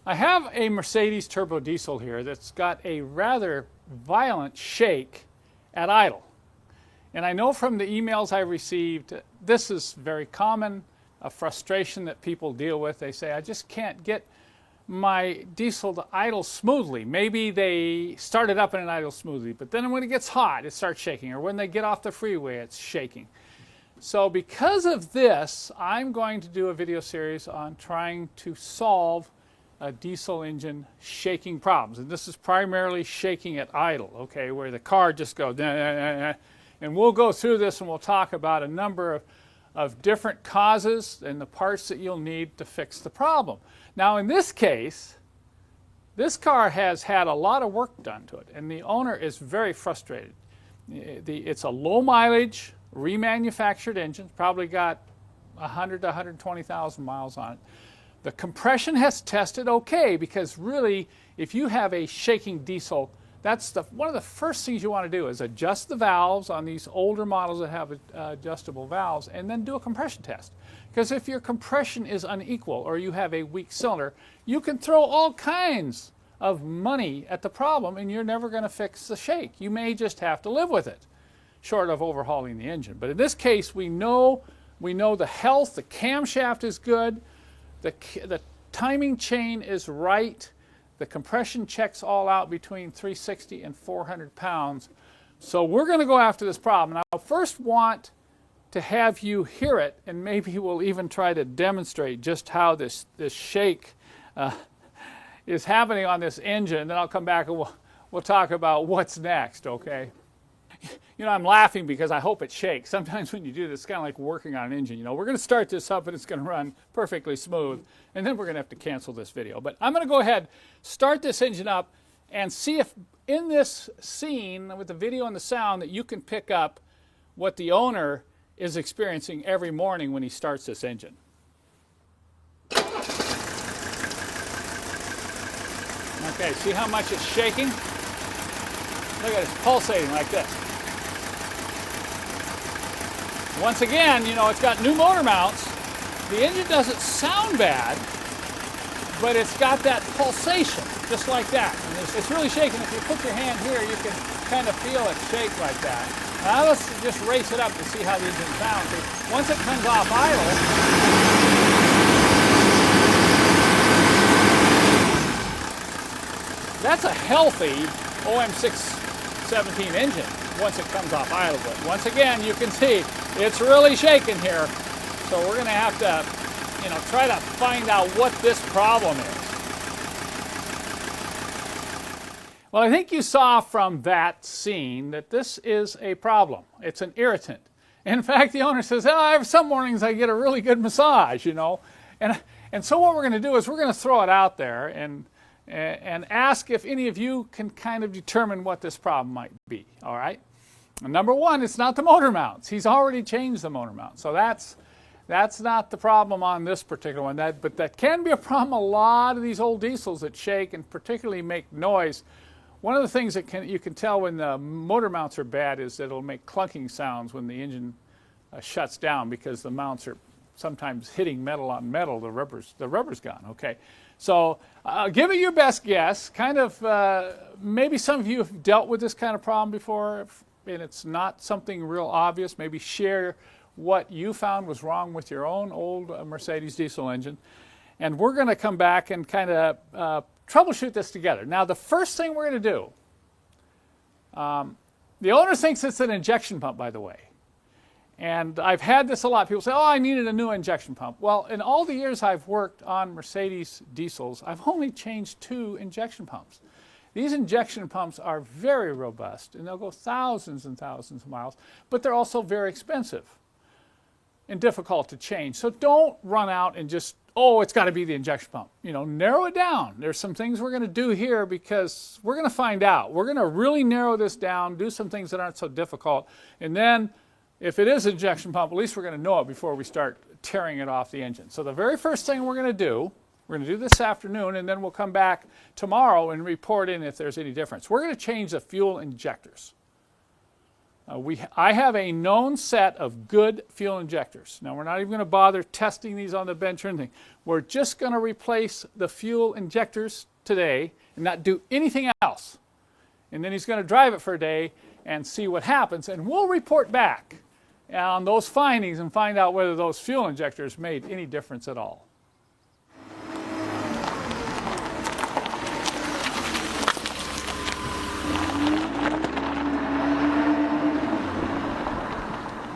I have a Mercedes turbo diesel here that's got a rather violent shake at idle. And I know from the emails I received, this is very common, a frustration that people deal with. They say, I just can't get my diesel to idle smoothly. Maybe they start it up and it idles smoothly, but then when it gets hot, it starts shaking, or when they get off the freeway, it's shaking. So because of this, I'm going to do a video series on trying to solve a diesel engine shaking problems. And this is primarily shaking at idle, okay, where the car just goes, nah, nah, nah, nah. And we'll go through this and we'll talk about a number of different causes and the parts that you'll need to fix the problem. Now in this case, this car has had a lot of work done to it, and the owner is very frustrated. It's a low mileage, remanufactured engine, probably got 100 to 120,000 miles on it. The compression has tested okay, because really, if you have a shaking diesel, that's one of the first things you want to do is adjust the valves on these older models that have adjustable valves, and then do a compression test. Because if your compression is unequal or you have a weak cylinder, you can throw all kinds of money at the problem and you're never going to fix the shake. You may just have to live with it, short of overhauling the engine. But in this case, we know the health, the camshaft is good, the timing chain is right, the compression checks all out between 360 and 400 pounds. So we're going to go after this problem. Now, I first want to have you hear it, and maybe we'll even try to demonstrate just how this shake is happening on this engine. Then I'll come back and we'll talk about what's next, okay? You know, I'm laughing because I hope it shakes. Sometimes when you do this, it's kind of like working on an engine. You know, we're going to start this up and it's going to run perfectly smooth, and then we're going to have to cancel this video. But I'm going to go ahead, start this engine up, and see if in this scene with the video and the sound that you can pick up what the owner is experiencing every morning when he starts this engine. Okay, see how much it's shaking? Look at it, it's pulsating like this. Once again, you know, it's got new motor mounts. The engine doesn't sound bad, but it's got that pulsation, just like that. And it's really shaking. If you put your hand here, you can kind of feel it shake like that. Now let's just race it up to see how the engine sounds. Once it comes off idle, that's a healthy OM617 engine once it comes off idle. But once again, you can see it's really shaking here. So we're going to have to, you know, try to find out what this problem is. Well, I think you saw from that scene that this is a problem. It's an irritant. In fact, the owner says, oh, some mornings I get a really good massage, you know. And so what we're going to do is we're going to throw it out there and ask if any of you can kind of determine what this problem might be, all right? And number one, it's not the motor mounts. He's already changed the motor mount. So that's not the problem on this particular one. But that can be a problem. A lot of these old diesels that shake and particularly make noise. One of the things that you can tell when the motor mounts are bad is that it'll make clunking sounds when the engine shuts down, because the mounts are sometimes hitting metal on metal. The rubber's gone. Okay, so give it your best guess. Kind of maybe some of you have dealt with this kind of problem before, and it's not something real obvious. Maybe share what you found was wrong with your own old Mercedes diesel engine, and we're going to come back and kind of troubleshoot this together. Now, the first thing we're going to do, the owner thinks it's an injection pump, by the way. And I've had this a lot. People say, oh, I needed a new injection pump. Well, in all the years I've worked on Mercedes diesels, I've only changed 2 injection pumps. These injection pumps are very robust, and they'll go thousands and thousands of miles, but they're also very expensive and difficult to change. So don't run out and just, oh, it's got to be the injection pump. You know, narrow it down. There's some things we're going to do here, because we're going to find out. We're going to really narrow this down, do some things that aren't so difficult, and then if it is an injection pump, at least we're going to know it before we start tearing it off the engine. So the very first thing we're going to do this afternoon, and then we'll come back tomorrow and report in if there's any difference. We're going to change the fuel injectors. I have a known set of good fuel injectors. Now, we're not even going to bother testing these on the bench or anything. We're just going to replace the fuel injectors today and not do anything else. And then he's going to drive it for a day and see what happens, and we'll report back on those findings and find out whether those fuel injectors made any difference at all.